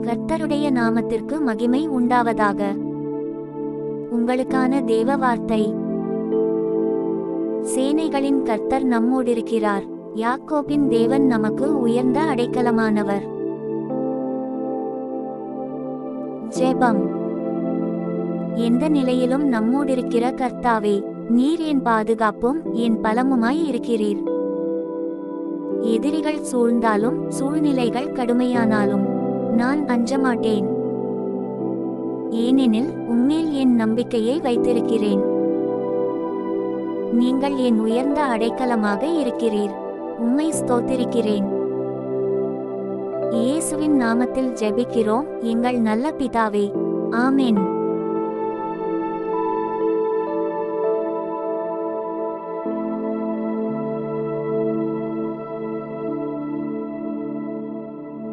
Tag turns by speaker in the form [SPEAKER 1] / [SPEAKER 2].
[SPEAKER 1] கர்த்தருடைய நாமத்திற்கு மகிமை உண்டாவதாக. உங்களுக்கான தேவ வார்த்தை. சேனைகளின் கர்த்தர் நம்மோடிருக்கிறார். யாக்கோபின் தேவன் நமக்கு உயர்ந்த அடைக்கலமானவர். ஜெபம். எந்த நிலையிலும் நம்மோடிருக்கிற கர்த்தாவே, நீர் என் பாதுகாப்பும் என் பலமுமாய் இருக்கிறீர். எதிரிகள் சூழ்ந்தாலும் சூழ்நிலைகள் கடுமையானாலும் நான் அஞ்சமாட்டேன். ஏனெனில் உம்மேல் என் நம்பிக்கையை வைத்திருக்கிறேன். நீங்கள் என் உயர்ந்த அடைக்கலமாக இருக்கிறீர். உம்மை ஸ்தோத்திரிக்கிறேன். இயேசுவின் நாமத்தில் ஜெபிக்கிறோம் எங்கள் நல்ல பிதாவே. ஆமென்.